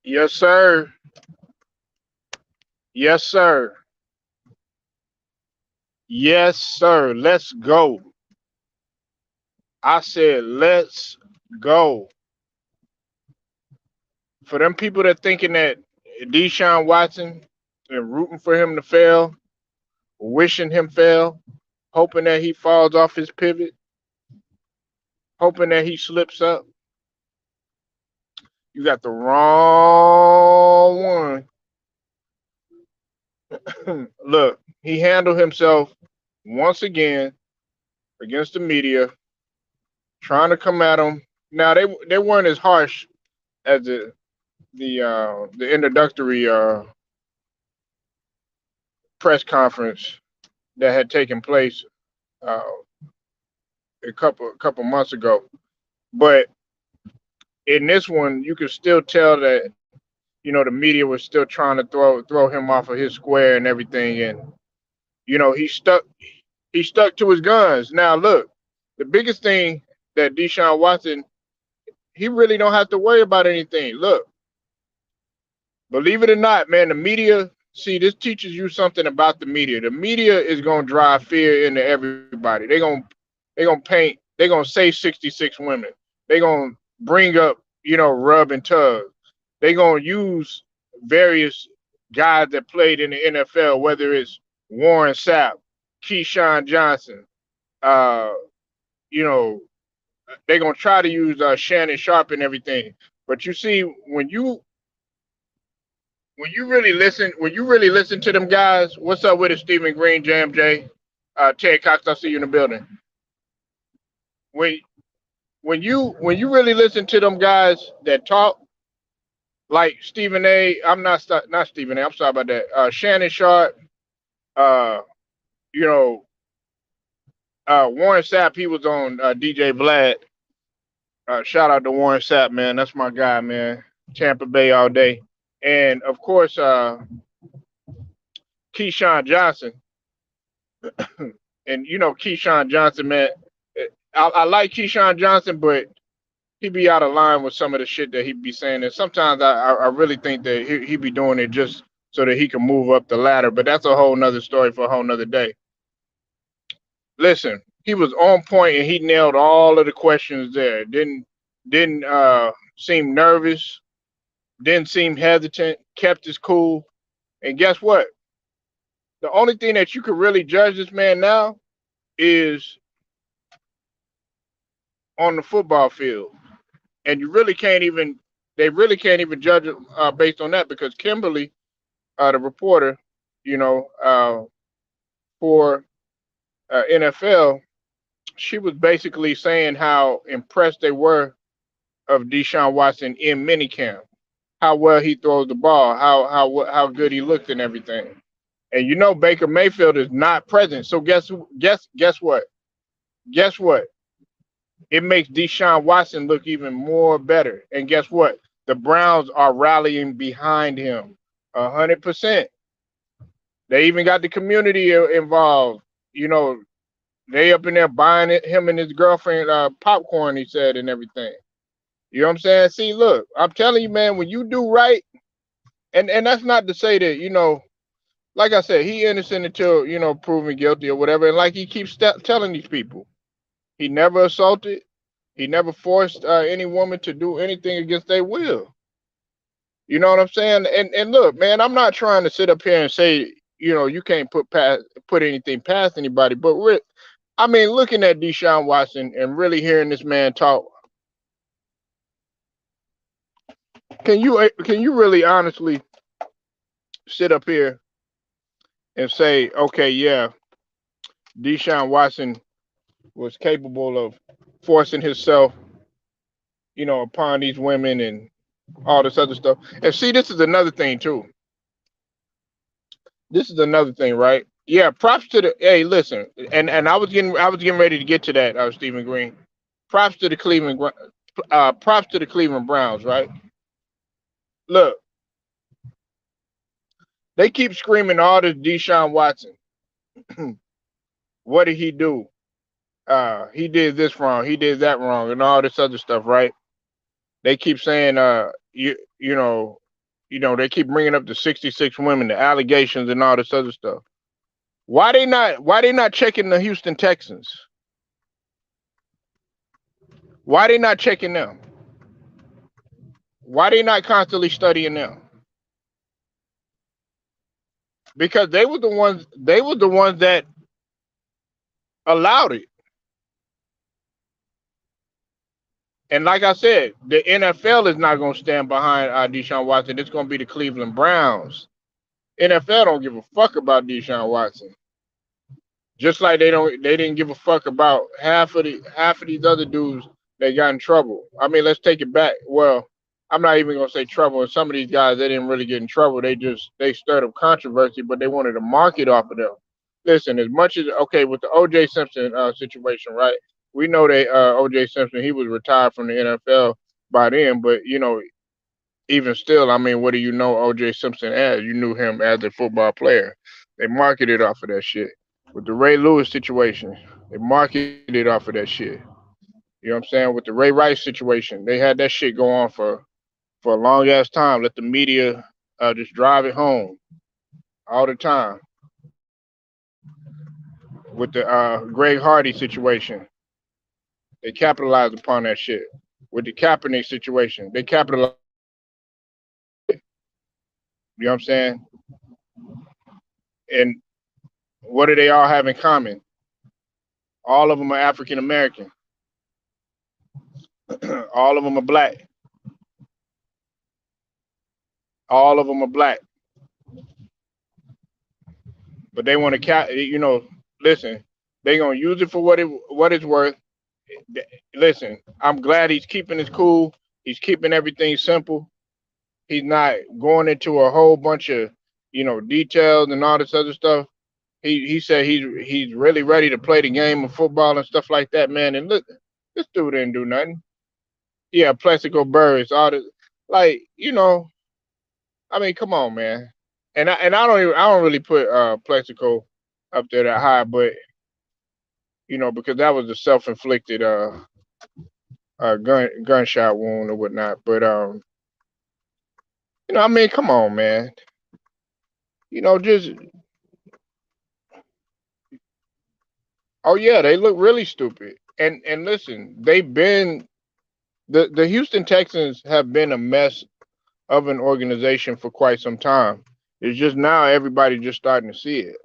Yes, sir. Yes, sir. Yes, sir. Let's go. I said, let's go. For them people that thinking that Deshaun Watson and rooting for him to fail, wishing him fail, hoping that he falls off his pivot, hoping that he slips up, you got the wrong one. Look, he handled himself once again against the media, trying to come at him. Now they weren't as harsh as the introductory press conference that had taken place uh, a couple months ago. But in this one, you could still tell that the media was still trying to throw him off of his square and everything, and he stuck to his guns. Now look, the biggest thing that Deshaun Watson, he really don't have to worry about anything. Look, believe it or not, man, the media. See, this teaches you something about the media. The media is gonna drive fear into everybody. They gonna paint. They gonna say 66 women. They gonna bring up rub and tug. They gonna use various guys that played in the NFL, whether it's Warren Sapp, Keyshawn Johnson. Uh, you know, they gonna try to use Shannon Sharp and everything. But you see, when you really listen to them guys, what's up with it, Stephen Green, JMJ, Ted Cox, I see you in the building. When when you really listen to them guys that talk, like Stephen A, not Stephen A, I'm sorry about that. Shannon Sharp, uh, you know, Warren Sapp, he was on DJ Vlad. Shout out to Warren Sapp, man. That's my guy, man. Tampa Bay all day. And of course, Keyshawn Johnson. And Keyshawn Johnson, man. I like Keyshawn Johnson, but he be out of line with some of the shit that he be saying. And sometimes I really think that he be doing it just so that he can move up the ladder. But that's a whole nother story for a whole nother day. Listen, he was on point and he nailed all of the questions there. Didn't seem nervous, didn't seem hesitant, kept his cool. And guess what? The only thing that you could really judge this man now is on the football field. And you really can't even they really can't even judge it based on that because Kimberly, the reporter, you know, for NFL, she was basically saying how impressed they were of Deshaun Watson in minicamp, how well he throws the ball, how good he looked and everything. And Baker Mayfield is not present. So guess what? Guess what? It makes Deshaun Watson look even more better. And guess what? The Browns are rallying behind him 100%. They even got the community involved. You know, they up in there buying him and his girlfriend popcorn, he said, and everything. You know what I'm saying? See, look, I'm telling you, man, when you do right, and that's not to say that, like I said, he innocent until, proven guilty or whatever. And like he keeps telling these people, he never assaulted, he never forced any woman to do anything against their will. You know what I'm saying? And look, man, I'm not trying to sit up here and say, you can't put anything past anybody, but I mean, looking at Deshaun Watson and really hearing this man talk, can you really honestly sit up here and say, okay, yeah, Deshaun Watson was capable of forcing himself, upon these women and all this other stuff. And see, this is another thing too. This is another thing, right? Yeah, props to the. Hey, listen, and I was getting ready to get to that, Stephen Green. Props to the props to the Cleveland Browns, right? Look, they keep screaming all this Deshaun Watson. What did he do? He did this wrong, he did that wrong, and all this other stuff, right? They keep saying, you know. You know, they keep bringing up the 66 women, the allegations, and all this other stuff. Why they not checking the Houston Texans? Why they not checking them? Why they not constantly studying them? Because they were the ones that allowed it. And like I said, the NFL is not going to stand behind Deshaun Watson. It's going to be the Cleveland Browns. NFL don't give a fuck about Deshaun Watson. Just like they didn't give a fuck about half of these other dudes that got in trouble. I mean, let's take it back. Well, I'm not even gonna say trouble. And some of these guys, they didn't really get in trouble. They stirred up controversy, but they wanted to market off of them. Listen, as much as okay with the O.J. Simpson situation, right? We know that O.J. Simpson, he was retired from the NFL by then, but you know, even still, I mean, what do you know O.J. Simpson as? You knew him as a football player. They marketed off of that shit. With the Ray Lewis situation, they marketed off of that shit. You know what I'm saying? With the Ray Rice situation, they had that shit go on for a long ass time. Let the media just drive it home all the time. With the Greg Hardy situation, they capitalized upon that shit. With the Kaepernick situation, they capitalized. You know what I'm saying? And what do they all have in common? All of them are African American. All of them are black. All of them are black. But they want to, you know, listen, they gonna use it for what it's worth. Listen, I'm glad he's keeping his cool. He's keeping everything simple. He's not going into a whole bunch of, you know, details and all this other stuff. He said he's really ready to play the game of football and stuff like that, man. And look, this dude didn't do nothing. Yeah, Plaxico Burress, all this, like, you know, I mean, come on, man. And I don't really put Plaxico up there that high, but you know, because that was a self-inflicted gunshot wound or whatnot. But you know, I mean, come on, man. You know, just oh yeah, they look really stupid. And listen, they've been the Houston Texans have been a mess of an organization for quite some time. It's just now everybody just starting to see it.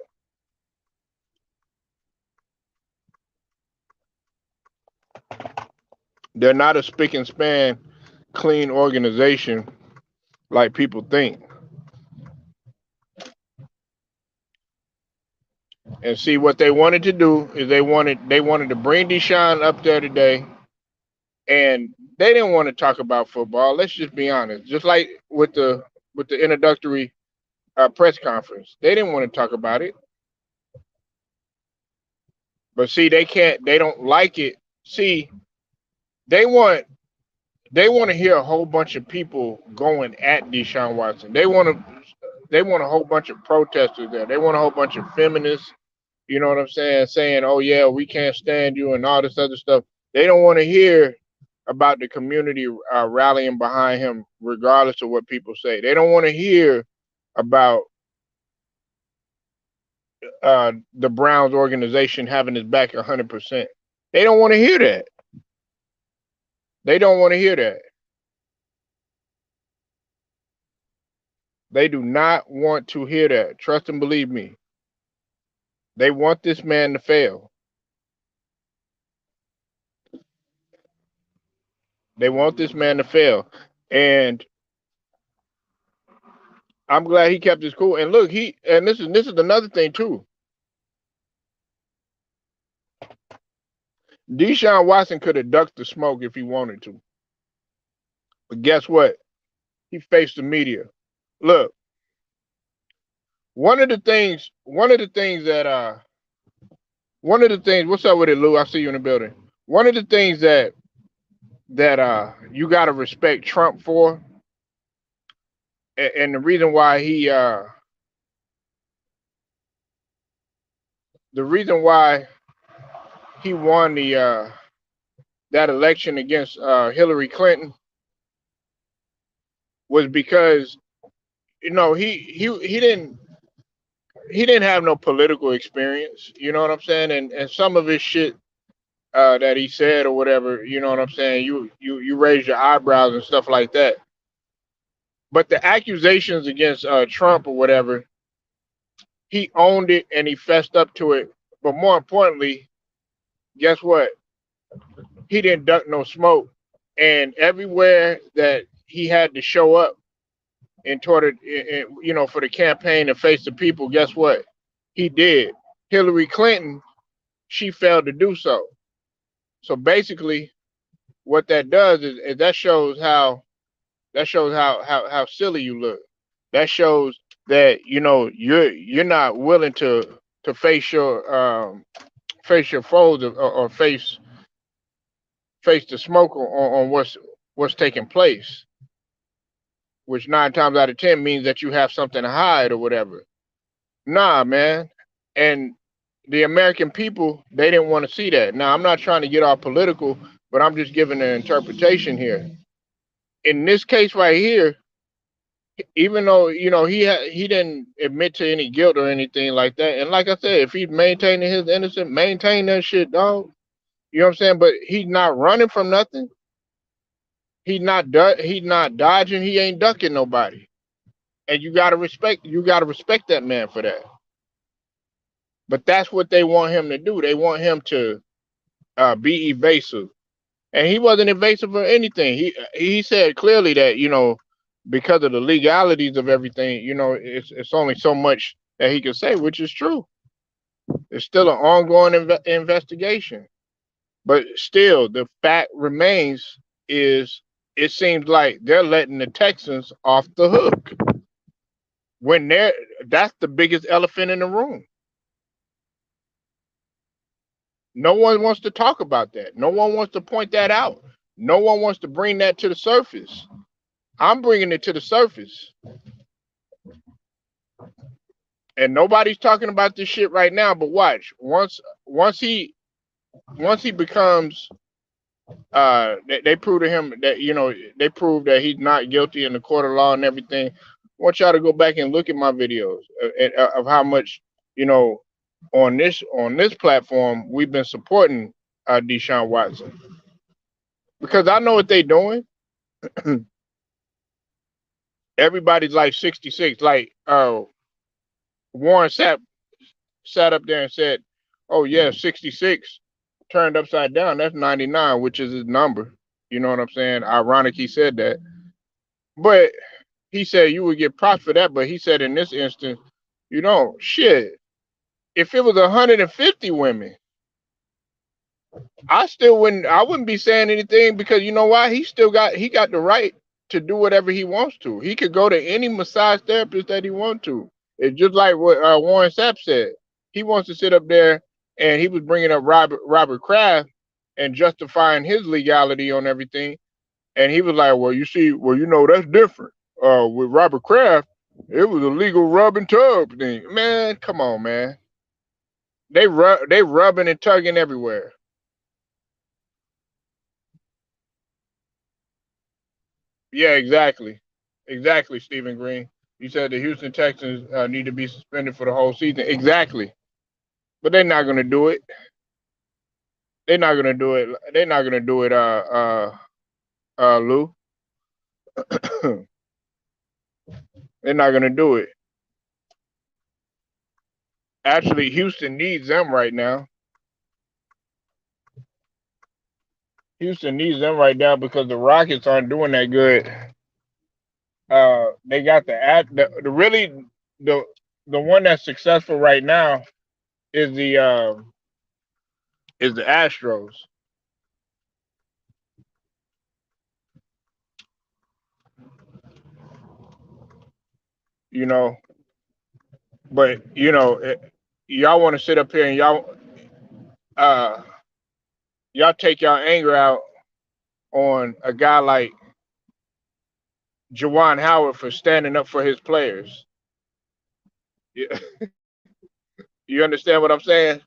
They're not a spick and span clean organization like people think. And see what they wanted to do is they wanted to bring Deshaun up there today, and they didn't want to talk about football. Let's just be honest. Just like with the introductory press conference, they didn't want to talk about it. But see, they can't. They don't like it. See, they want they want to hear a whole bunch of people going at Deshaun Watson. They want a whole bunch of protesters there. They want a whole bunch of feminists. You know what I'm saying? Saying, "Oh yeah, we can't stand you," and all this other stuff. They don't want to hear about the community rallying behind him, regardless of what people say. They don't want to hear about the Browns organization having his back 100%. They don't want to hear that. They don't want to hear that. They do not want to hear that. Trust and believe me. They want this man to fail. They want this man to fail. And I'm glad he kept his cool. And look, this is another thing too. Deshaun Watson could have ducked the smoke if he wanted to. But guess what? He faced the media. Look, one of the things, what's up with it, Lou? I see you in the building. One of the things that you gotta respect Trump for, and the reason why he won the that election against Hillary Clinton was because you know, he didn't have no political experience. You know what I'm saying? And some of his shit that he said or whatever, you know what I'm saying? You raise your eyebrows and stuff like that. But the accusations against Trump or whatever, he owned it and he fessed up to it. But more importantly, guess what? He didn't duck no smoke. And everywhere that he had to show up in order, you know, for the campaign to face the people, guess what? He did. Hillary Clinton, she failed to do so. So basically, what that does is that shows how silly you look. That shows that you know you're not willing to face your foes or face the smoke on what's taking place, which 9 times out of 10 means that you have something to hide or whatever. Nah, man. And the American people, they didn't want to see that. Now, I'm not trying to get all political, but I'm just giving an interpretation here. In this case right here, even though you know he didn't admit to any guilt or anything like that, and like I said, if he's maintaining his innocence, maintain that shit, dog. You know what I'm saying? But he's not running from nothing. He's not dodging. He ain't ducking nobody. And you gotta respect that man for that. But that's what they want him to do. They want him to be evasive, and he wasn't evasive or anything. He said clearly that you know because of the legalities of everything, you know, it's only so much that he could say, which is true. It's still an ongoing investigation, but still, the fact remains is it seems like they're letting the Texans off the hook when that's the biggest elephant in the room. No one wants to talk about that. No one wants to point that out. No one wants to bring that to the surface. I'm bringing it to the surface, and nobody's talking about this shit right now. But watch, once he once he becomes, they prove to him that you know they prove that he's not guilty in the court of law and everything. I want y'all to go back and look at my videos of how much you know on this platform we've been supporting Deshaun Watson because I know what they're doing. Everybody's like 66. Like Warren sat up there and said, "Oh yeah, 66 turned upside down. That's 99, which is his number." You know what I'm saying? Ironic he said that, but he said you would get props for that. But he said in this instance, you know, shit. If it was 150 women, I wouldn't be saying anything because you know why? He got the right to do whatever he wants to. He could go to any massage therapist that he wants to. It's just like what Warren Sapp said. He wants to sit up there and he was bringing up Robert Kraft and justifying his legality on everything. And he was like, well, you see, well, you know, that's different. With Robert Kraft, it was a legal rub and tug thing. Man, come on, man. They rubbing and tugging everywhere. Yeah, exactly, Stephen Green. You said the Houston Texans need to be suspended for the whole season. Exactly, but they're not gonna do it. They're not gonna do it. They're not gonna do it. Lou. They're not gonna do it. Actually, Houston needs them right now. Houston needs them right now because the Rockets aren't doing that good. They got the really the the one that's successful right now is the Astros. You know, but you know, y'all want to sit up here and uh y'all take y'all anger out on a guy like Jawan Howard for standing up for his players. You, you understand what I'm saying?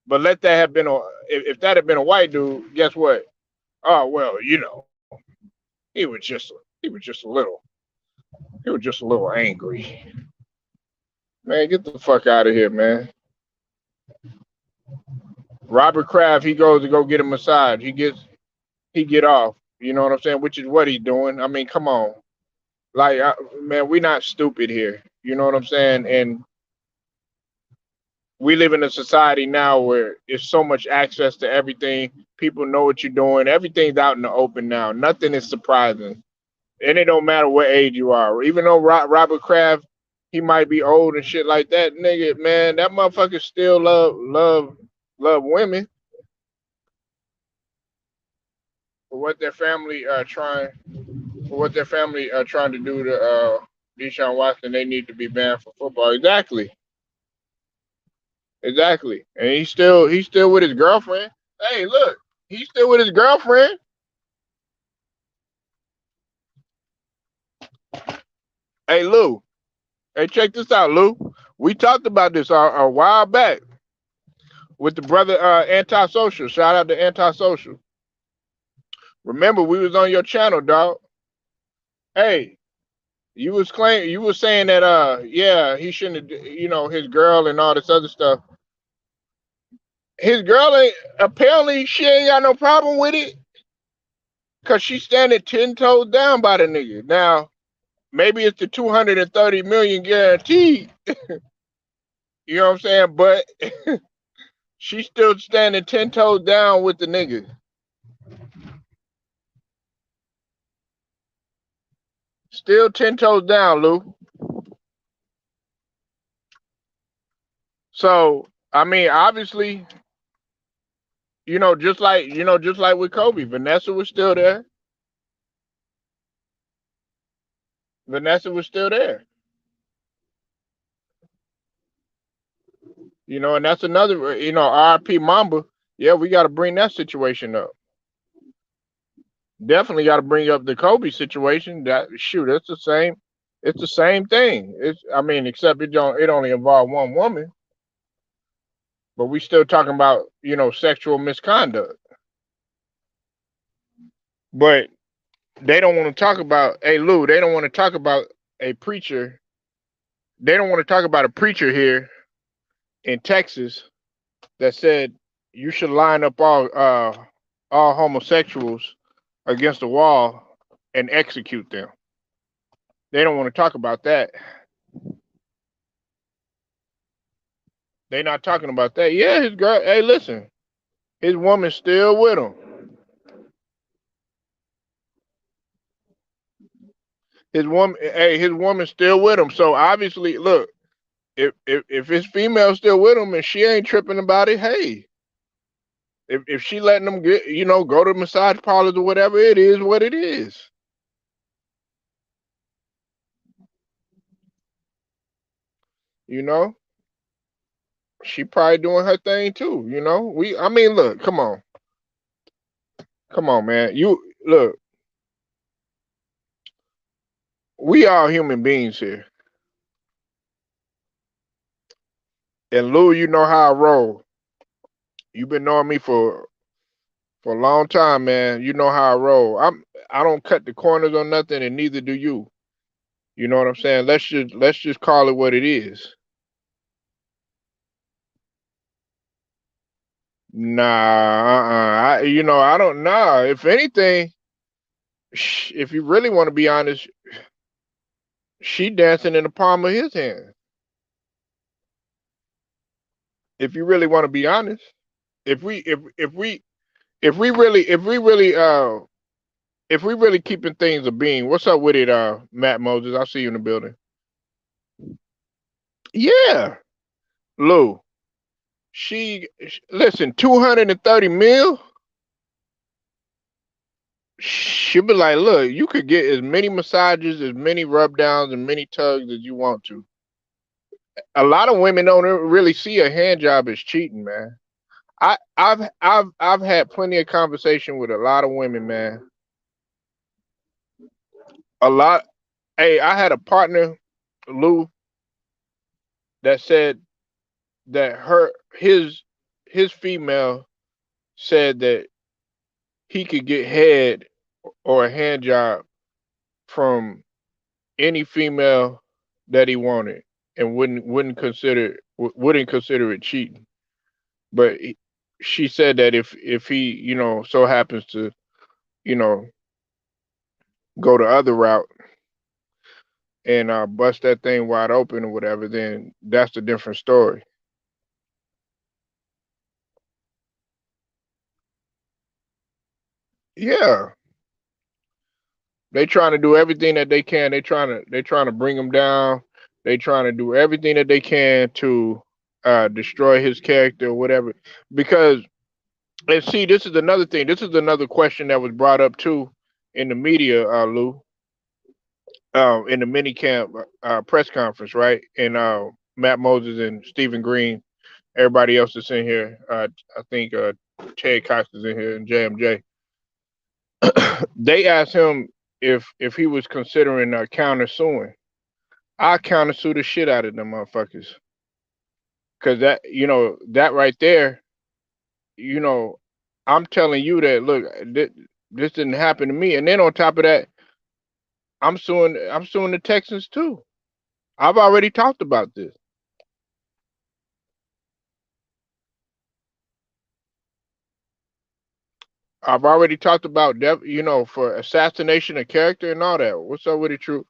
But let that have been if that had been a white dude, guess what? Oh well, you know, he was just a little. He was just a little angry. Man, get the fuck out of here, man. Robert Kraft, he goes to go get a massage. He get off. You know what I'm saying? Which is what he's doing. I mean, come on. Like, man, we're not stupid here. You know what I'm saying? And we live in a society now where there's so much access to everything. People know what you're doing. Everything's out in the open now. Nothing is surprising. And it don't matter what age you are. Even though Robert Kraft, he might be old and shit like that, nigga, man, that motherfucker still love women for what their family trying to do to Deshaun Watson. They need to be banned from football. Exactly. Exactly. And he's still with his girlfriend. Hey, look, he's still with his girlfriend. Hey, Lou. Hey, check this out, Lou. We talked about this a while back with the brother Antisocial. Shout out to Antisocial. Remember, we was on your channel, dog. Hey, you was saying that yeah, he shouldn't have, his girl and all this other stuff. His girl ain't apparently she ain't got no problem with it. Cause she's standing 10 toes down by the nigga. Now, maybe it's the 230 million guaranteed. You know what I'm saying? But she's still standing 10 toes down with the nigga. Still 10 toes down, Lou. So, I mean, obviously, just like with Kobe, Vanessa was still there. Vanessa was still there. And that's another, RP Mamba. Yeah, we got to bring that situation up. Definitely got to bring up the Kobe situation. That shoot, it's the same. It's the same thing. I mean, except it only involved one woman, but we still talking about sexual misconduct. But they don't want to talk about. Hey, Lou, they don't want to talk about a preacher. They don't want to talk about a preacher here in Texas that said you should line up all homosexuals against the wall and execute them. They don't want to talk about that. They not talking about that. Yeah, his girl. Hey, listen, his woman's still with him. His woman's still with him. So obviously, look, if his female's still with him and she ain't tripping about it, hey, if she letting them get, go to massage parlors or whatever, it is what it is. She probably doing her thing too. I mean, look, come on, man. You look, we are human beings here. And Lou, you know how I roll. You've been knowing me for a long time, man. You know how I roll. I don't cut the corners on nothing, and neither do you. You know what I'm saying? Let's just call it what it is. Nah, I don't know. If anything, if you really want to be honest, she dancing in the palm of his hand. If you really want to be honest, if we really keeping things a being, what's up with it, Matt Moses? I see you in the building. Yeah, Lou. Listen, 230 mil. She'll be like, look, you could get as many massages, as many rub downs, and many tugs as you want to. A lot of women don't really see a hand job as cheating, man. I've had plenty of conversation with a lot of women, man. A lot. Hey, I had a partner, Lou, that said that his female said that he could get head or a hand job from any female that he wanted and wouldn't consider it cheating. But she said that if he so happens to you know go the other route and bust that thing wide open or whatever, then that's a different story. Yeah, they trying to do everything that they can. They trying to bring him down. They trying to do everything that they can to destroy his character or whatever. Because and see, this is another thing. This is another question that was brought up too in the media, Lou, in the minicamp press conference, right? And Matt Moses and Stephen Green, everybody else that's in here. I think Ted Cox is in here and JMJ. They asked him if he was considering countersuing. I countersue the shit out of them motherfuckers, cause that right there, you know, I'm telling you that look, this didn't happen to me, and then on top of that, I'm suing the Texans too. I've already talked about this. I've already talked about for assassination of character and all that. What's up with it, True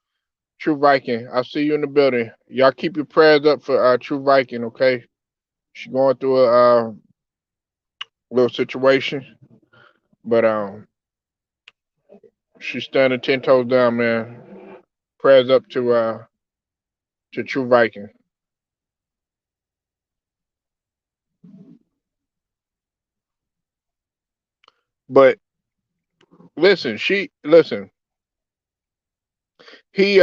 Viking? I'll see you in the building. Y'all keep your prayers up for True Viking, okay? She's going through a little situation, but she's standing 10 toes down, man. Prayers up to True Viking. But listen. He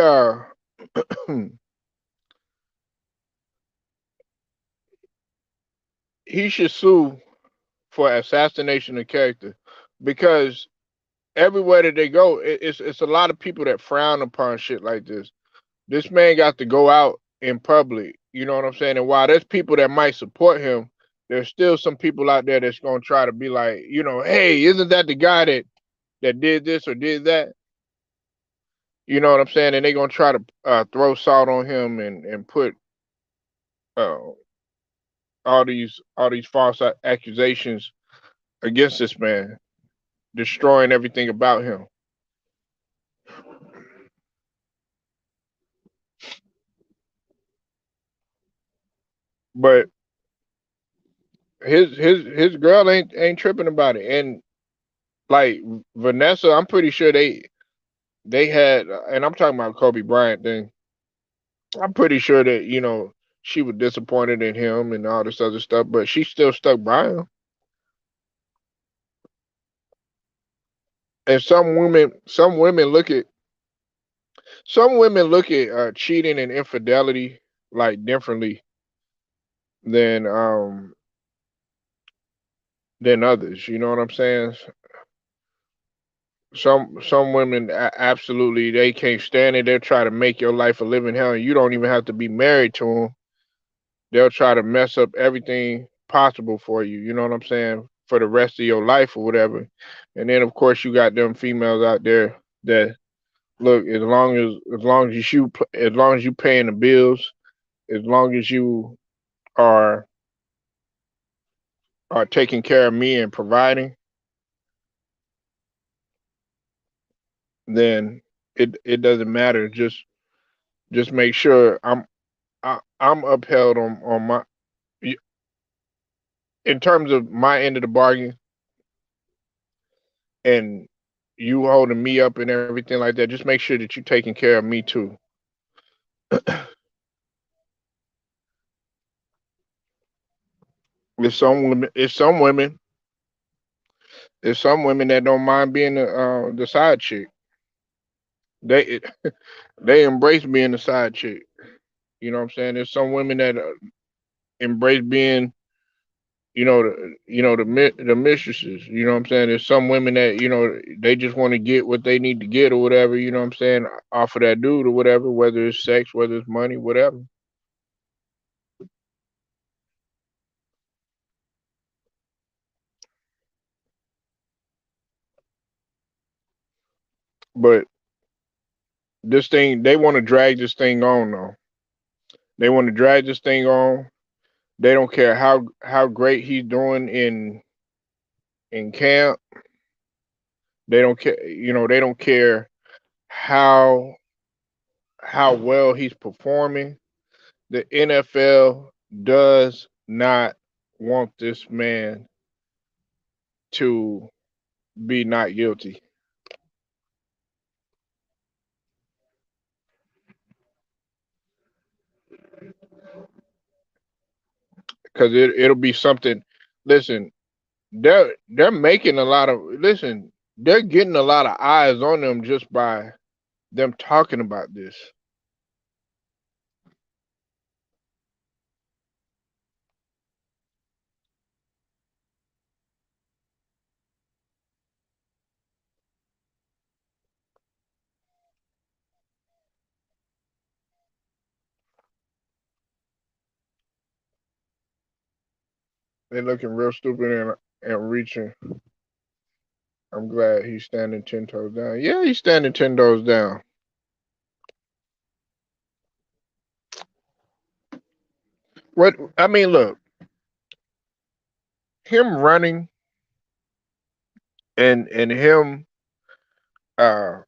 he should sue for assassination of character because everywhere that they go, it's a lot of people that frown upon shit like this. This man got to go out in public. You know what I'm saying? And while there's people that might support him, there's still some people out there that's gonna try to be like, hey, isn't that the guy that did this or did that? You know what I'm saying? And they're gonna try to throw salt on him and put uh, all these false accusations against this man, destroying everything about him. But his girl ain't tripping about it. And like Vanessa, I'm pretty sure they had, and I'm talking about Kobe Bryant thing. I'm pretty sure that she was disappointed in him and all this other stuff, but she still stuck by him. And some women look at cheating and infidelity like differently than than others. You know what I'm saying? Some women absolutely they can't stand it. They'll try to make your life a living hell, and you don't even have to be married to them. They'll try to mess up everything possible for you. You know what I'm saying? For the rest of your life or whatever. And then of course you got them females out there that look as long as you paying the bills, as long as you are are taking care of me and providing, then it doesn't matter. Just make sure I'm upheld on my in terms of my end of the bargain and you holding me up and everything like that. Just make sure that you're taking care of me too. There's some women. There's some women that don't mind being the side chick. They they embrace being the side chick. You know what I'm saying? There's some women that embrace being the mistresses. You know what I'm saying? There's some women that they just want to get what they need to get or whatever. You know what I'm saying? Off of that dude or whatever, whether it's sex, whether it's money, whatever. But this thing, they want to drag this thing on though. They want to drag this thing on. They don't care how great he's doing in camp. They don't care, they don't care how well he's performing. The NFL does not want this man to be not guilty. Because it'll be something. Listen, they're making a lot of listen. They're getting a lot of eyes on them just by them talking about this. They're looking real stupid and reaching. I'm glad he's standing 10 toes down. Yeah, he's standing 10 toes down. What I mean, look, him running and him, uh,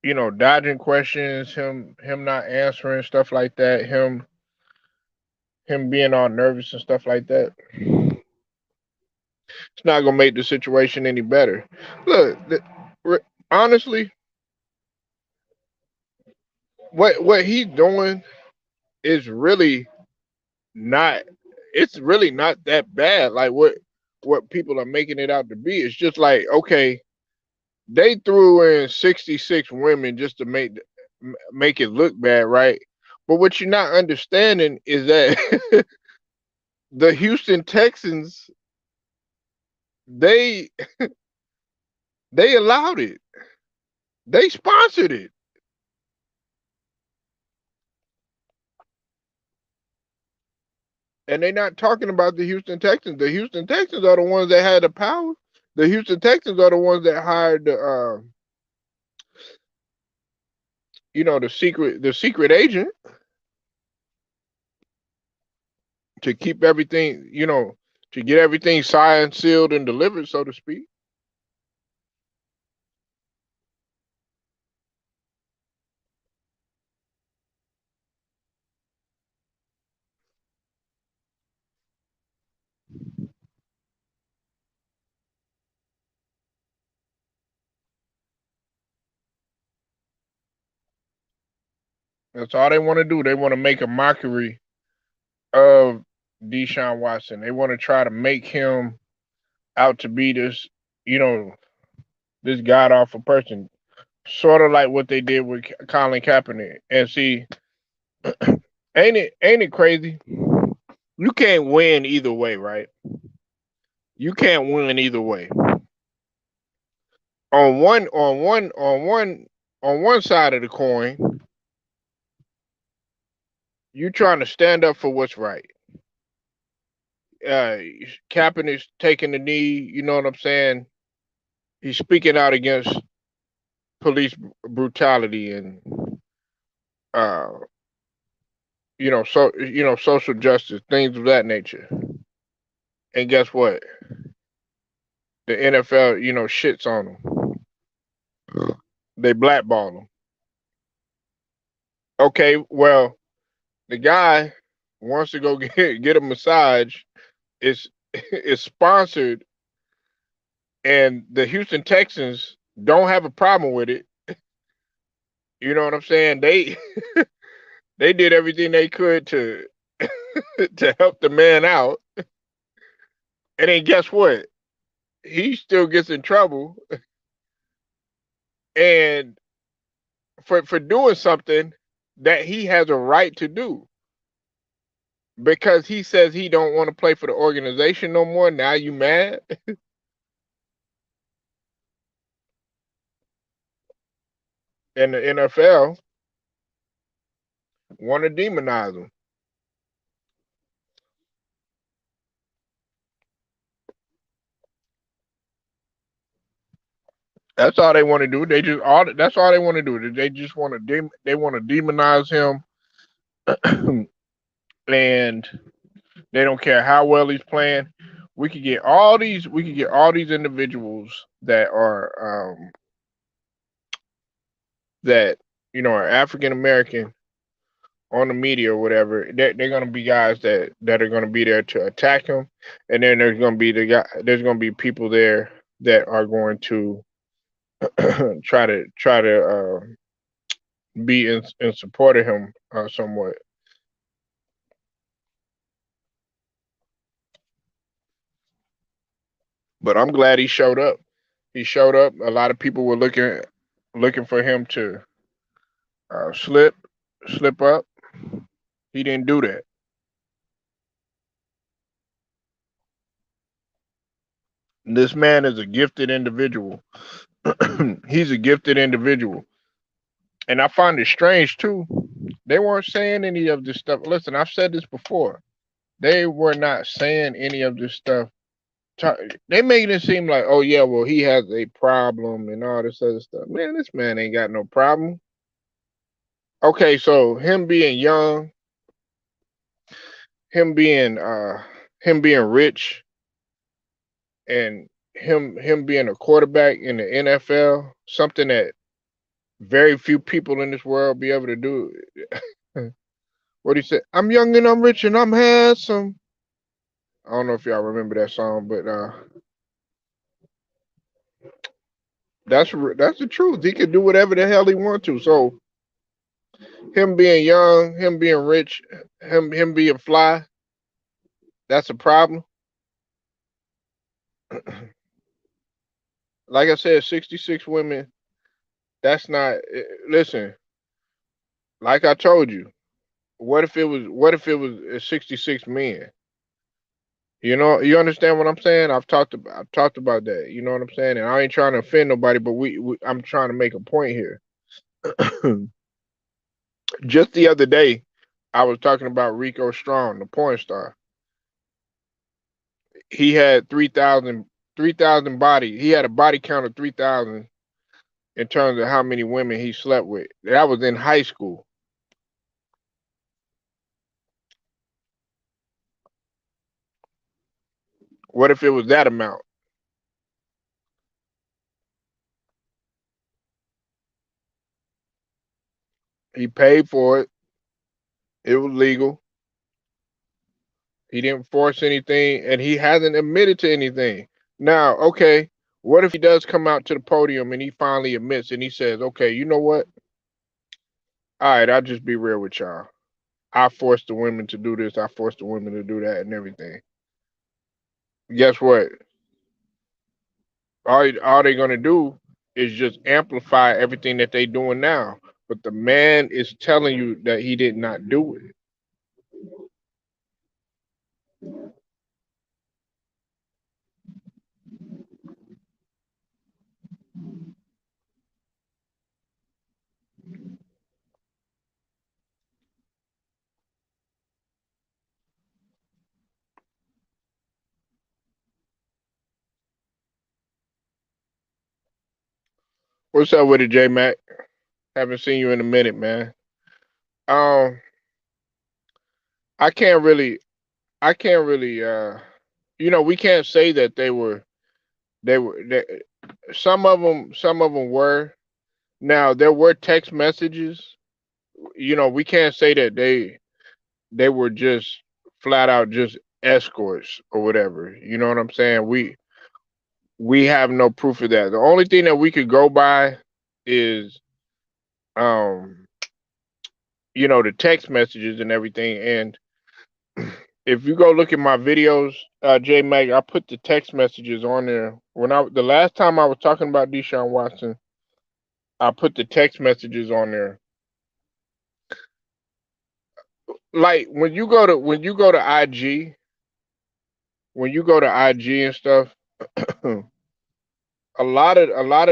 dodging questions, him not answering stuff like that, him being all nervous and stuff like that. It's not gonna make the situation any better. Look, honestly, what he's doing is really not. It's really not that bad. Like what people are making it out to be. It's just like, okay, they threw in 66 women just to make it look bad, right? But what you're not understanding is that the Houston Texans, they they allowed it. They sponsored it. And they're not talking about the Houston Texans. The Houston Texans are the ones that had the power. The Houston Texans are the ones that hired the secret agent to keep everything, to get everything signed, sealed, and delivered, so to speak. That's all they want to do. They want to make a mockery of Deshaun Watson. They want to try to make him out to be this, you know, this god awful person, sort of like what they did with Colin Kaepernick. And see, ain't it crazy? You can't win either way, right? You can't win either way. On one side of the coin, you trying to stand up for what's right. Uh, Kaepernick's taking the knee. You know what I'm saying? He's speaking out against police brutality and uh, social justice, things of that nature. And guess what? The NFL, shits on him. They blackball him. Okay, well, the guy wants to go get a massage. It's is sponsored, and the Houston Texans don't have a problem with it. You know what I'm saying? They did everything they could to to help the man out, and then guess what? He still gets in trouble, and for doing something that he has a right to do because he says he don't want to play for the organization no more. Now you mad? And the NFL want to demonize him. That's all they want to do. They just all. That's all they want to do. They just want to. They want to demonize him, and they don't care how well he's playing. We could get all these. We could get all these individuals that are that are African American on the media or whatever. They're gonna be guys that are gonna be there to attack him, and then there's gonna be the guy. There's gonna be people there that are going to try to be in support of him somewhat. But I'm glad he showed up. He showed up. A lot of people were looking for him to slip up. He didn't do that. This man is a gifted individual. He's a gifted individual, and I find it strange too. They weren't saying any of this stuff. Listen, I've said this before. They were not saying any of this stuff. They making it seem like, oh yeah, well he has a problem and all this other stuff. Man, this man ain't got no problem. Okay, so him being him being rich, and him being a quarterback in the NFL, something that very few people in this world be able to do. What he said, I'm young and I'm rich and I'm handsome. I don't know if y'all remember that song, but that's the truth. He can do whatever the hell he wants to. So him being young, him being rich, him being fly, that's a problem. Like I said, 66 women. That's not. Listen, like I told you, what if it was? What if it was 66 men? You understand what I'm saying? I've talked about that. You know what I'm saying? And I ain't trying to offend nobody, but I'm trying to make a point here. Just the other day, I was talking about Rico Strong, the porn star. He had 3,000 body. He had a body count of 3,000 in terms of how many women he slept with. That was in high school. What if it was that amount? He paid for it. It was legal. He didn't force anything, and he hasn't admitted to anything. Now, okay, what if he does come out to the podium and he finally admits and he says, okay, you know what? All right, I'll just be real with y'all. I forced the women to do this. I forced the women to do that and everything. Guess what? All they're gonna do is just amplify everything that they doing now. But the man is telling you that he did not do it. What's up with it, J Mac? Haven't seen you in a minute, man. Um, I can't really, I can't really, we can't say that they were, some of them were. Now there were text messages. We can't say that they were just flat out just escorts or whatever. You know what I'm saying? We have no proof of that. The only thing that we could go by is um the text messages and everything. And if you go look at my videos, J Mag, I put the text messages on there. The last time I was talking about Deshaun Watson, I put the text messages on there. Like when you go to IG, and stuff, a lot of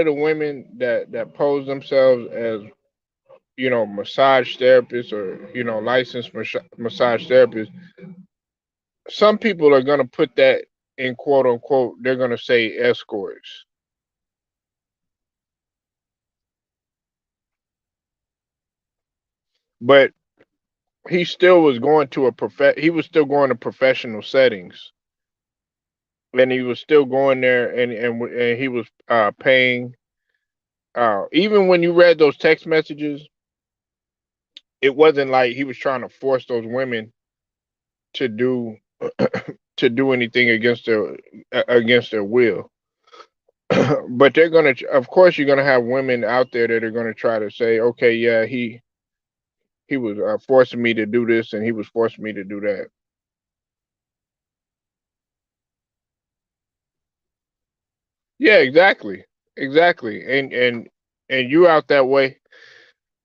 the women that pose themselves as massage therapists or licensed massage therapists, some people are gonna put that in quote unquote. They're gonna say escorts. but he still was going to he was still going to professional settings, and he was still going there, and he was paying. Even when you read those text messages, it wasn't like he was trying to force those women to do to do anything against their will. But they're gonna, of course, you're gonna have women out there that are gonna try to say, okay, yeah, he was forcing me to do this, and he was forcing me to do that. Yeah, exactly, exactly, and you out that way,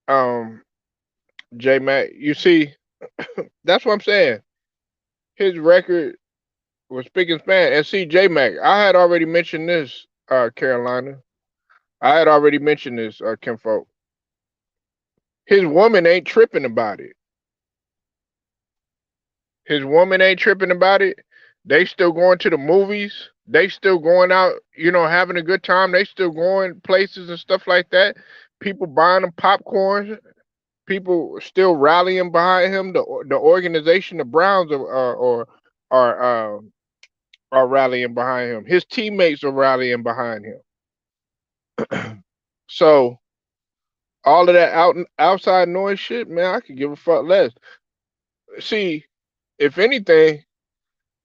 um, J Mac. You see, that's what I'm saying. His record was spick and span. And see, J Mac, I had already mentioned this, Carolina. I had already mentioned this, Kinfolk. His woman ain't tripping about it. His woman ain't tripping about it. They still going to the movies. They still going out, having a good time. They still going places and stuff like that. People buying them popcorn. People still rallying behind him. The organization, the Browns are are rallying behind him. His teammates are rallying behind him. So all of that outside noise shit, man, I could give a fuck less. See, if anything,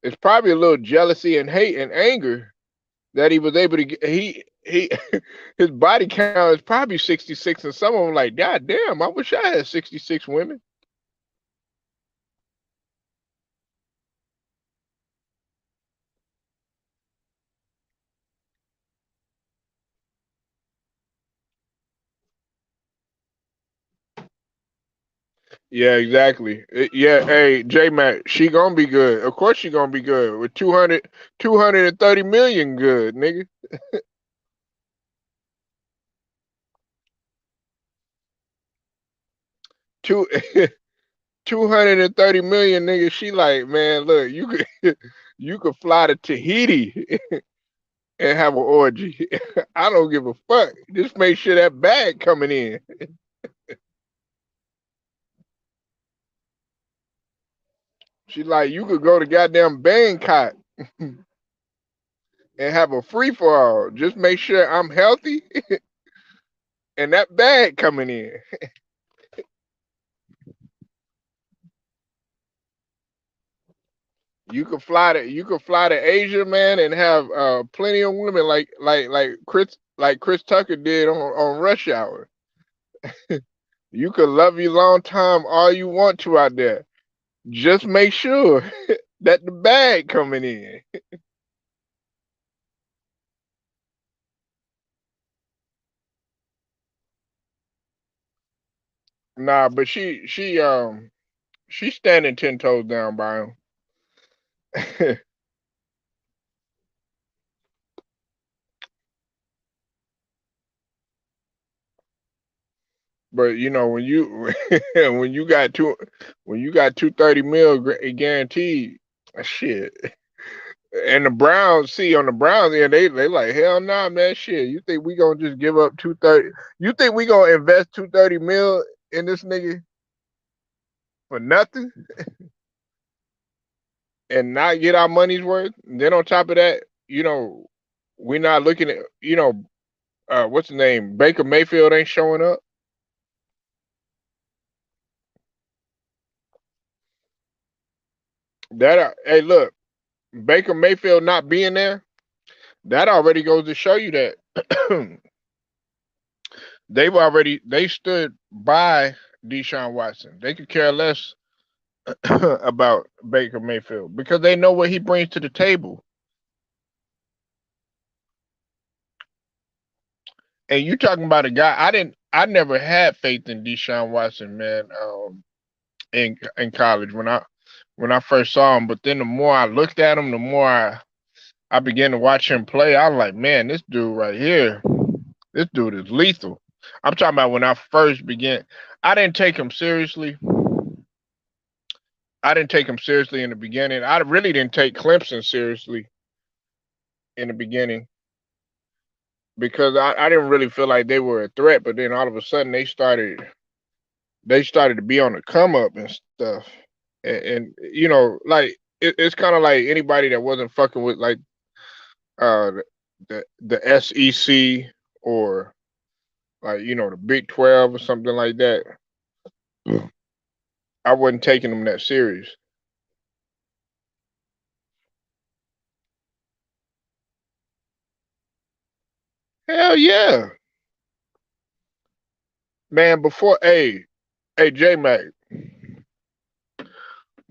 it's probably a little jealousy and hate and anger that he was able to get. He his body count is probably 66, and some of them like, God damn, I wish I had 66 women. Yeah, exactly. Yeah, hey, J Mac, she gonna be good. Of course she gonna be good with 230 million good, nigga. Two 230 million, nigga. She like, man, look, you could you could fly to Tahiti and have an orgy. I don't give a fuck. Just make sure that bag coming in. She like, you could go to goddamn Bangkok and have a free for all. Just make sure I'm healthy and that bag coming in. You could fly to Asia, man, and have plenty of women like Chris Tucker did on Rush Hour. You could love you long time all you want to out there. Just make sure that the bag coming in. Nah, but she's standing 10 toes down by him. But when you when you got two when you got 230 mil guaranteed, shit. And the Browns, see, on the Browns, yeah, they like, hell nah, man, shit. You think we gonna just give up 230? You think we gonna invest 230 mil in this nigga for nothing and not get our money's worth? And then on top of that, we're not looking at, what's the name? Baker Mayfield ain't showing up. Hey, look, Baker Mayfield not being there, that already goes to show you that they stood by Deshaun Watson. They could care less about Baker Mayfield because they know what he brings to the table. And you talking about a guy I never had faith in Deshaun Watson, man. In college when I first saw him, but then the more I looked at him, the more I began to watch him play. I was like, man, this dude right here, this dude is lethal. I'm talking about when I first began. I didn't take him seriously. I didn't take him seriously in the beginning. I really didn't take Clemson seriously in the beginning because I didn't really feel like they were a threat. But then all of a sudden they started. they started to be on the come up and stuff. And you know, like it's kind of like anybody that wasn't fucking with like uh the SEC or like you know the Big 12 or something like that. I wasn't taking them that serious. Hell yeah, man. Hey J Mac,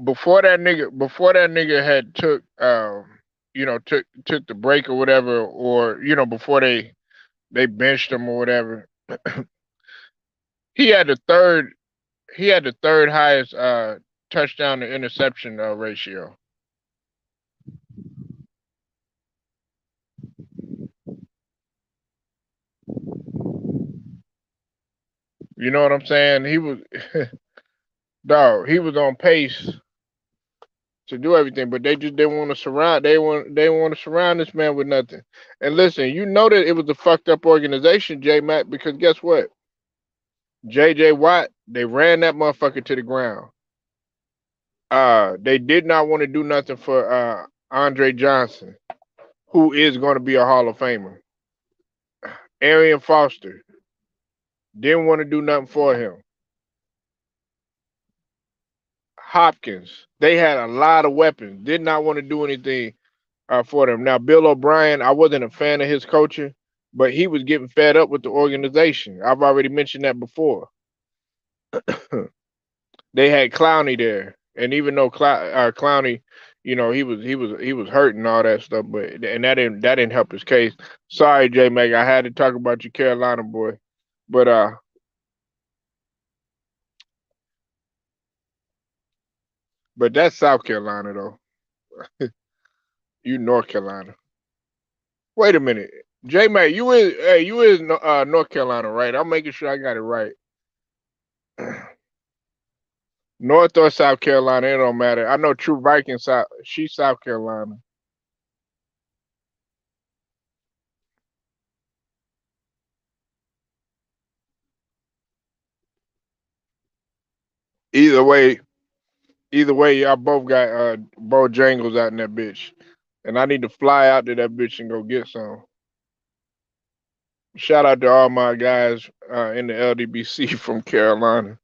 before that nigga had took you know took the break or whatever, or you know before they benched him or whatever, he had the third he had the third highest touchdown to interception ratio. You know what I'm saying? He was dog. He was on pace to do everything, but they just didn't want to surround. They didn't want to surround this man with nothing. And listen, you know that it was a fucked up organization, J Mac, because guess what? JJ Watt, they ran that motherfucker to the ground. They did not want to do nothing for Andre Johnson, who is going to be a Hall of Famer. Arian Foster didn't want to do nothing for him. Hopkins, they had a lot of weapons, did not want to do anything for them. Now, Bill O'Brien, I wasn't a fan of his coaching, but he was getting fed up with the organization. I've already mentioned that before. They had Clowney there, and even though Clowney, you know, he was hurt and all that stuff, but and that didn't help his case. Sorry, J Mac, I had to talk about your Carolina boy, but that's South Carolina though. You North Carolina. Wait a minute, J Mac, you is North Carolina, right? I'm making sure I got it right. North or South Carolina, it don't matter. I know True Viking South. She's South Carolina. Either way, either way, y'all both got Bojangles out in that bitch, and I need to fly out to that bitch and go get some. Shout out to all my guys in the LDBC from Carolina.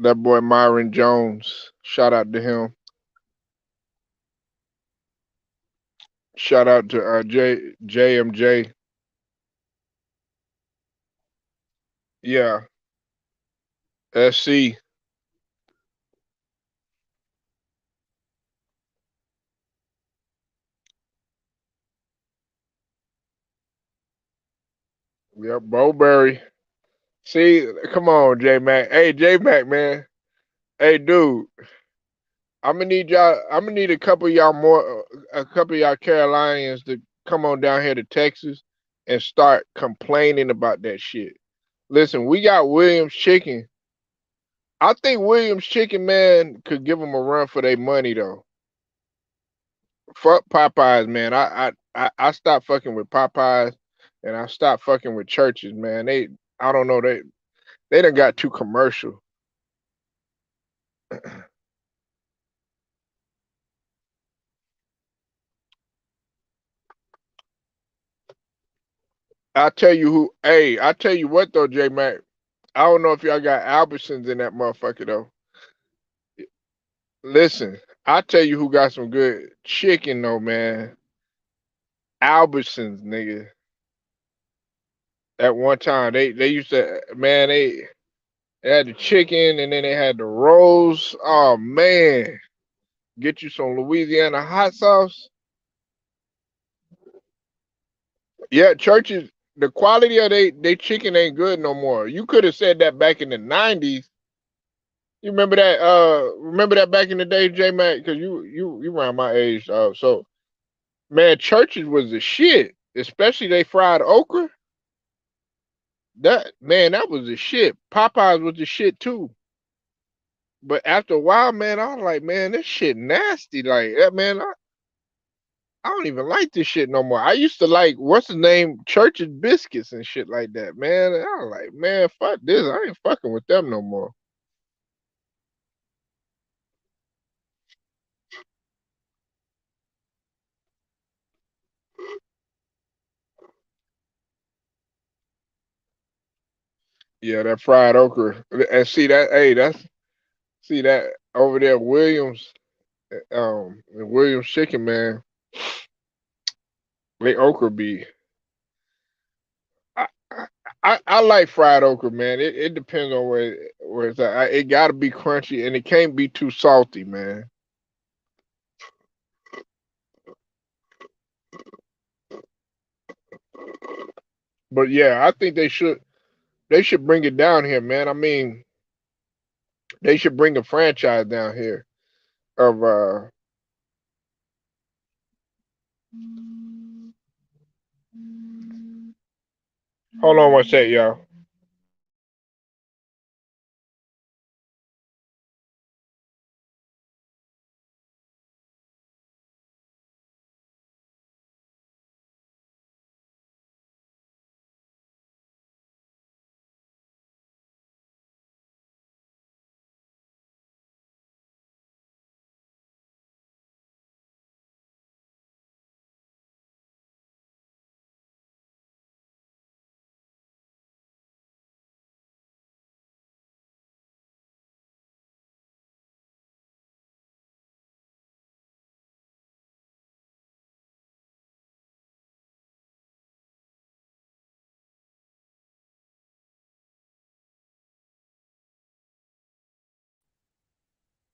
That boy Myron Jones. Shout out to him. Shout out to JMJ. Yeah, SC. Yep, Bowberry. See, come on, J Mac. Hey, J Mac, man. Hey, dude. I'm gonna need y'all. I'm gonna need a couple of y'all more, a couple of y'all Carolinians to come on down here to Texas and start complaining about that shit. Listen, we got Williams Chicken. I think Williams Chicken man could give them a run for their money though. Fuck Popeyes, man. I stopped fucking with Popeyes and I stopped fucking with churches, man. I don't know, they done got too commercial. I tell you what though, J Mac. I don't know if y'all got Albertsons in that motherfucker though. Listen, I tell you who got some good chicken though, man. Albertsons, nigga. At one time, they used to, man, they had the chicken and then they had the rolls. Oh man, get you some Louisiana hot sauce. Yeah, churches. The quality of they chicken ain't good no more. You could have said that back in the '90s. You remember that? Remember that back in the day, J Mac? Because you around my age. So man, churches was the shit. Especially they fried okra. That man, that was the shit. Popeyes was the shit too. But after a while, man, I was like, man, this shit nasty. Like that, man. I don't even like this shit no more. I used to like what's the name, Church's biscuits and shit like that, man. I was like, man, fuck this. I ain't fucking with them no more. Yeah, that fried okra. And see that, hey, that's see that over there, Williams, Williams Chicken, man. They okra be. I, I like fried okra, man. It depends on where it's at. It gotta be crunchy and it can't be too salty, man. But yeah, I think they should bring it down here, man. I mean, they should bring a franchise down here of hold on one sec, y'all.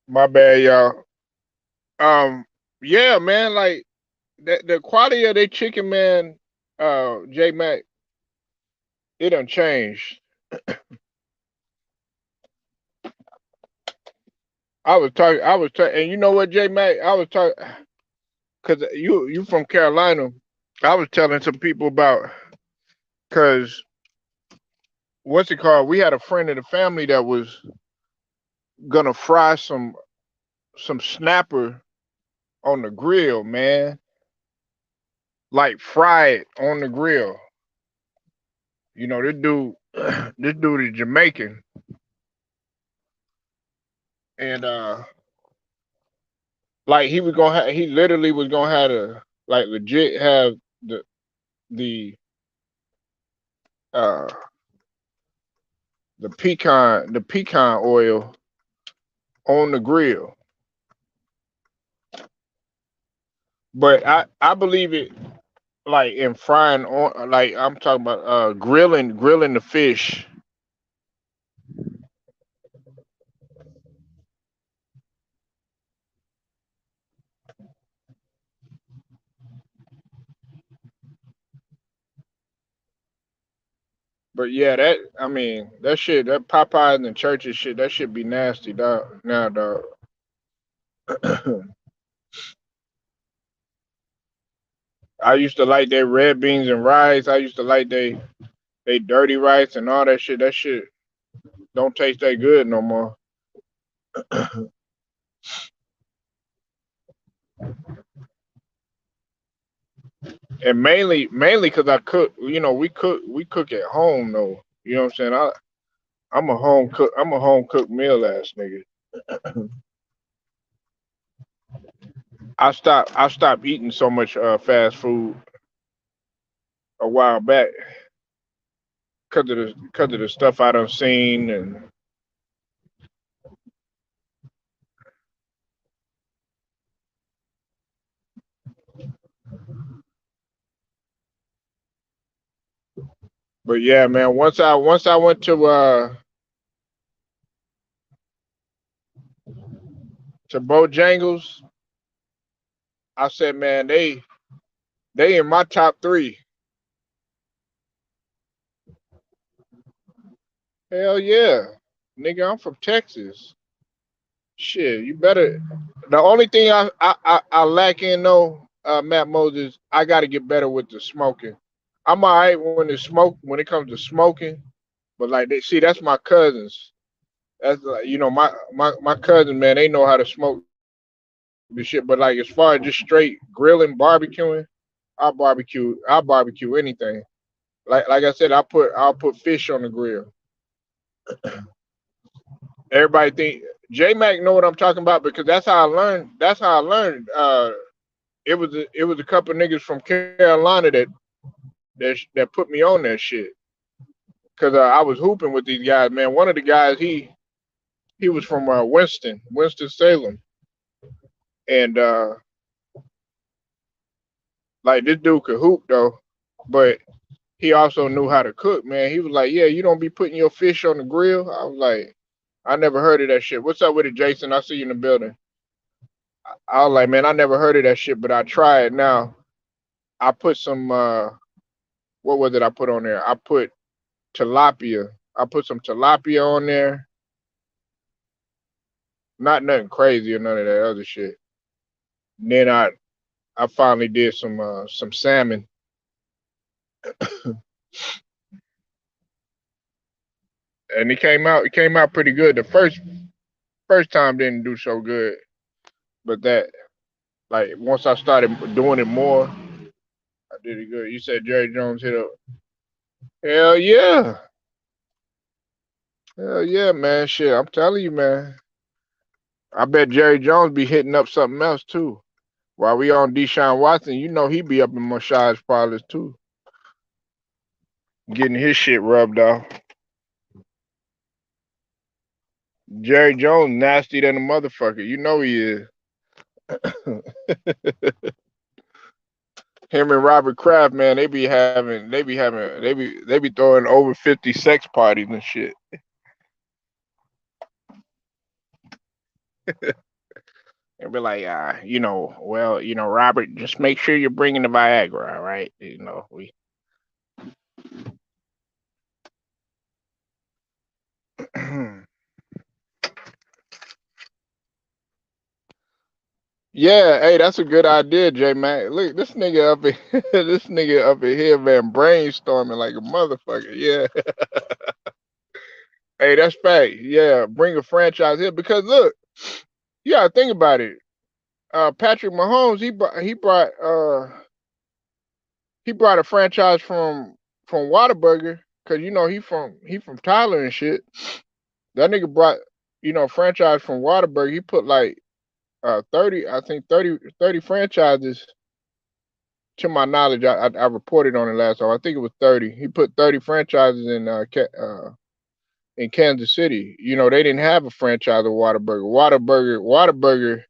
My bad, y'all. Um, yeah, man, like the quality of their chicken, man, J Mac, it done changed. I was talking, and you know what, J Mac, I was talking, cause you from Carolina. I was telling some people about, cause what's it called? We had a friend of the family that was gonna fry some snapper on the grill, man. Like fry it on the grill. You know, this dude, this dude is Jamaican, and like he literally was gonna have to like legit have the uh the pecan oil on the grill. But I believe it like in frying on, like I'm talking about grilling the fish. But yeah, that I mean that shit, that Popeyes and churches shit, that should be nasty, dog. Now, dog. I used to like their red beans and rice. I used to like they dirty rice and all that shit. That shit don't taste that good no more. And mainly because I cook. You know, we cook at home though. You know what I'm saying? I'm a home cook. I'm a home cooked meal ass nigga. I stopped eating so much fast food a while back because of the stuff I done seen. And but yeah, man. Once I went to Bojangles, I said, man, they in my top three. Hell yeah, nigga. I'm from Texas. Shit, you better. The only thing I lack in though, Matt Moses, I got to get better with the smoking. I'm alright when it comes to smoking, but like they see that's my cousins. That's like my cousin, man. They know how to smoke the shit. But like as far as just straight grilling, barbecuing, I barbecue anything. Like I said, I'll put fish on the grill. Everybody think J Mac know what I'm talking about because that's how I learned. That's how I learned. It was a couple niggas from Carolina that put me on that shit because I was hooping with these guys. Man, one of the guys he was from Winston Salem, and like this dude could hoop though, but he also knew how to cook. Man, he was like, "Yeah, you don't be putting your fish on the grill." I was like, "I never heard of that shit." What's up with it, Jason? I see you in the building. I was like, "Man, I never heard of that shit, but I try it now." I put some what was it I put on there? I put tilapia. I put some tilapia on there. Not nothing crazy or none of that other shit. And then I finally did some salmon, and it came out pretty good. The first time didn't do so good, but that like once I started doing it more, I did it good. You said Jerry Jones hit up. Hell yeah. Hell yeah, man. Shit, I'm telling you, man. I bet Jerry Jones be hitting up something else too. While we on Deshaun Watson, you know he be up in massage parlors too, getting his shit rubbed off. Jerry Jones nasty than a motherfucker. You know he is. Him and Robert Kraft, man, they be throwing over 50 sex parties and shit. And be like, well, Robert, just make sure you're bringing the Viagra, all right? We. Yeah, hey, that's a good idea, J Mac. Look, this nigga up in this nigga up in here, man, brainstorming like a motherfucker. Yeah. Hey, that's fact. Yeah, bring a franchise here because look, you gotta think about it. Patrick Mahomes, he brought a franchise from Whataburger because he from Tyler and shit. That nigga brought franchise from Whataburger. He put like 30, I think 30 franchises to my knowledge. I reported on it last time. I think it was 30. He put 30 franchises in Kansas City. They didn't have a franchise of Whataburger. Whataburger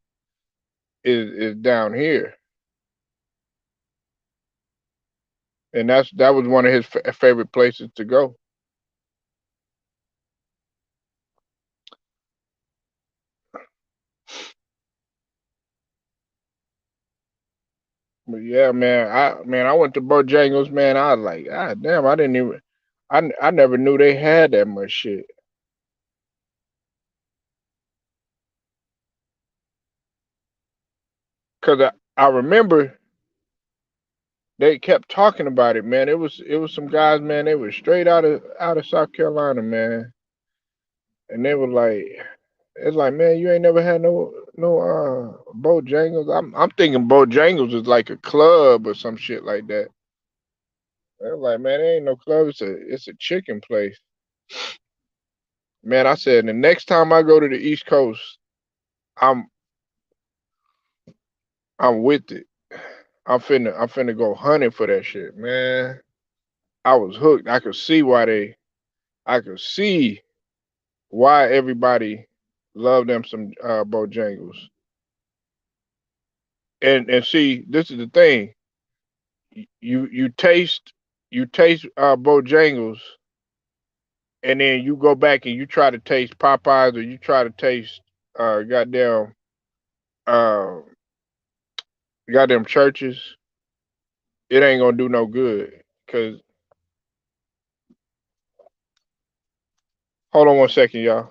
is down here, and that was one of his favorite places to go. But yeah, man, I went to Bojangles, man. I was like, ah, damn, I didn't even, I never knew they had that much shit. Cause I remember they kept talking about it, man. It was some guys, man. They were straight out of South Carolina, man, and they were like, it's like, man, you ain't never had no Bojangles. I'm thinking Bojangles is like a club or some shit like that. They're like, man, it ain't no club. It's a chicken place. Man, I said the next time I go to the East Coast, I'm I'm with it. I'm finna go hunting for that shit, man. I was hooked. I could see why everybody loved them some Bojangles. And see, this is the thing. You taste Bojangles, and then you go back and you try to taste Popeyes or you try to taste goddamn uh goddamn churches. It ain't gonna do no good. Cause hold on one second, y'all.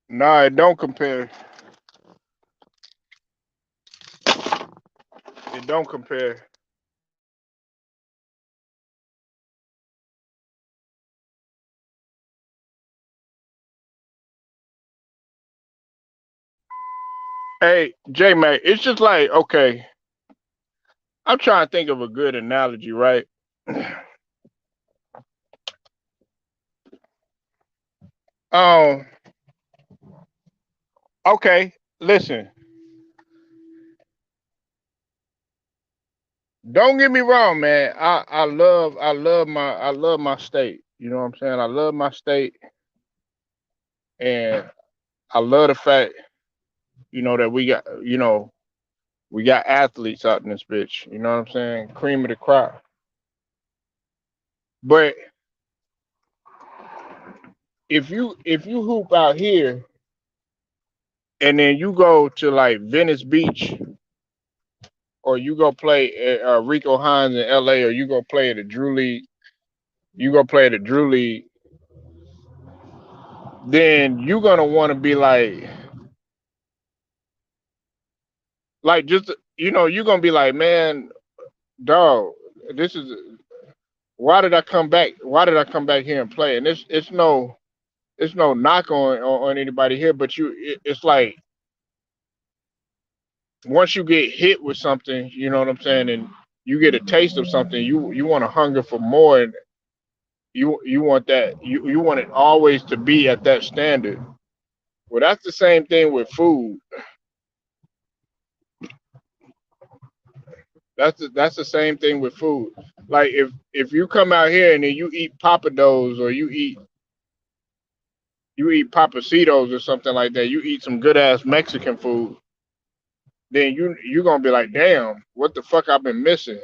Nah, it don't compare. It don't compare. Hey, J Mac, it's just like, okay, I'm trying to think of a good analogy, right? Um, okay, listen, don't get me wrong, man. I love my state. You know what I'm saying? I love my state, and I love the fact, that we got athletes out in this bitch. You know what I'm saying? Cream of the crop. But if you hoop out here and then you go to like Venice Beach, or you go play at Rico Hines in LA, or you go play at the Drew League, then you're gonna want to be like just you're gonna be like, man, dog, this is why did I come back? Why did I come back here and play? And it's no knock on anybody here, but it's like once you get hit with something, you know what I'm saying, and you get a taste of something, you want to hunger for more, and you want that you want it always to be at that standard. Well, that's the same thing with food. That's the same thing with food. Like if you come out here and then you eat papados, or you eat papacitos or something like that, you eat some good ass Mexican food, then you're gonna be like, damn, what the fuck I've been missing.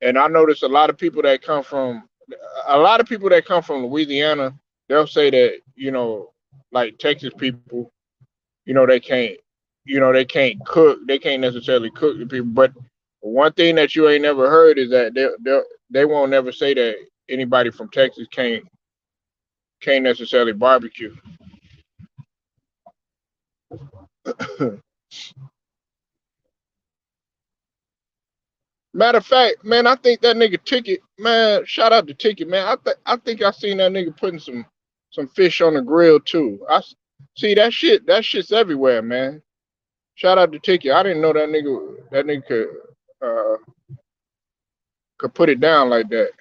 And I notice a lot of people that come from Louisiana, they'll say that, like Texas people, they can't, they can't cook. They can't necessarily cook the people. But one thing that you ain't never heard is that they won't never say that anybody from Texas can't necessarily barbecue. Matter of fact, man, I think that nigga Ticket, man, shout out to Ticket, man. I think I seen that nigga putting some fish on the grill too. See that shit. That shit's everywhere, man. Shout out to Ticket. I didn't know that nigga could put it down like that.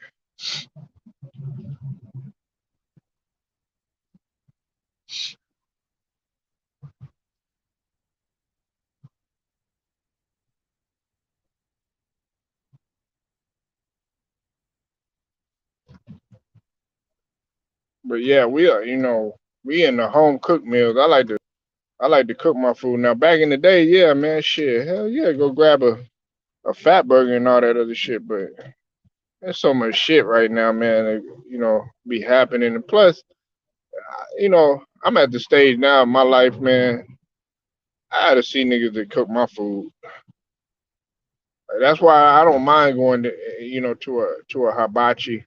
But yeah, we in the home cooked meals. I like to cook my food now. Back in the day, yeah, man, shit, hell yeah, go grab a fat burger and all that other shit. But there's so much shit right now, man. That, be happening. And plus, I'm at the stage now in my life, man. I had to see niggas that cook my food. That's why I don't mind going to a hibachi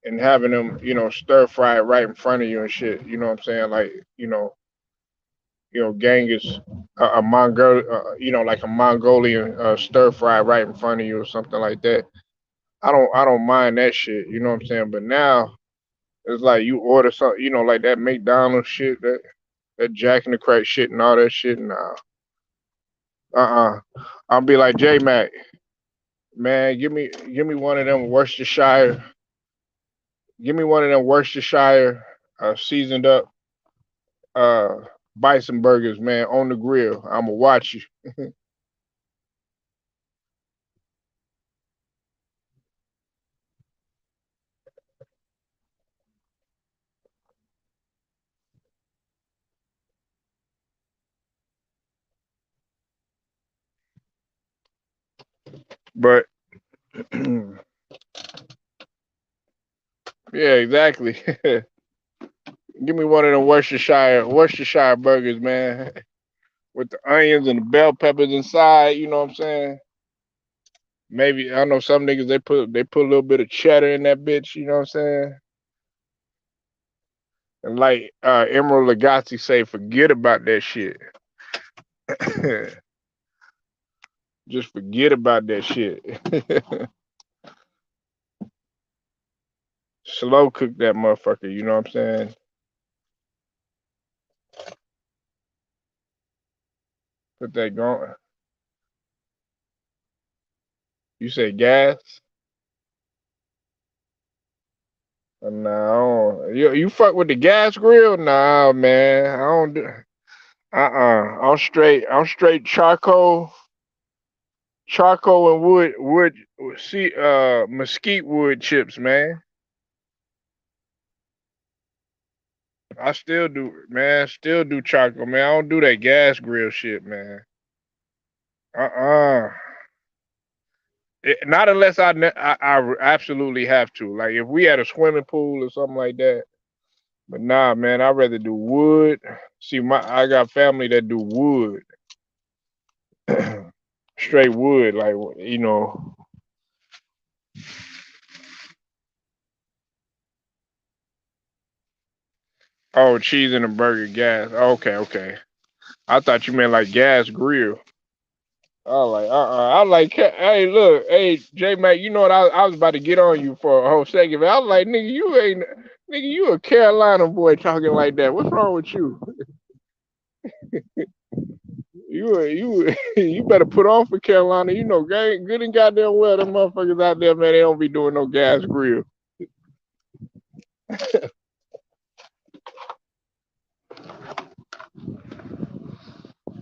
and having them, stir fry it right in front of you and shit. You know what I'm saying? Like, Genghis, a Mongol, like a Mongolian stir fry right in front of you or something like that. I don't mind that shit. You know what I'm saying? But now it's like you order something, like that McDonald's shit, that Jack in the Crack shit and all that shit. Nah, I'll be like J Mac, man. Give me one of them Worcestershire. Give me one of them Worcestershire seasoned up uh bison burgers, man, on the grill. I'ma watch you. But yeah, exactly. Give me one of them Worcestershire burgers, man, with the onions and the bell peppers inside. You know what I'm saying? Maybe I know some niggas they put a little bit of cheddar in that bitch. You know what I'm saying? And like Emerald Lagasse say, forget about that shit. Just forget about that shit. Slow cook that motherfucker. You know what I'm saying? Put that going. You say gas? Nah, I don't. You fuck with the gas grill? Nah, man. I don't do. I'm straight charcoal and see, mesquite wood chips, man. I still do, man. Still do charcoal, man. I don't do that gas grill shit, man. Uh-uh. Not unless I absolutely have to. Like if we had a swimming pool or something like that. But nah, man. I'd rather do wood. See, I got family that do wood, straight wood, like you know. Oh, cheese and a burger, gas. Okay, okay. I thought you meant like gas grill. I like, I like, hey, look, hey, J Mac, you know what? I was about to get on you for a whole second, but I was like, nigga, you a Carolina boy talking like that. What's wrong with you? You better put on for Carolina. You know, good and goddamn well, them motherfuckers out there, man, they don't be doing no gas grill.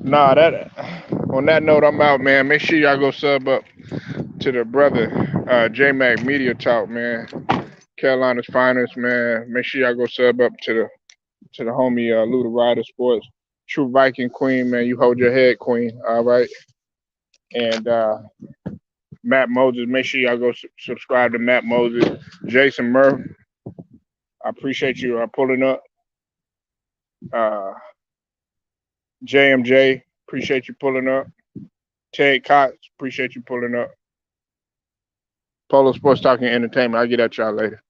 Nah, that. On that note, I'm out, man. Make sure y'all go sub up to the brother, J Mac Media Talk, man. Carolina's finest, man. Make sure y'all go sub up to the homie Luda Rider Sports. True Viking Queen, man. You hold your head, Queen. All right. And Matt Moses, make sure y'all go subscribe to Matt Moses. Jason Murph, I appreciate you pulling up. Uh, JMJ, appreciate you pulling up. Ted Cox, appreciate you pulling up. Polo Sports Talking Entertainment. I'll get at y'all later.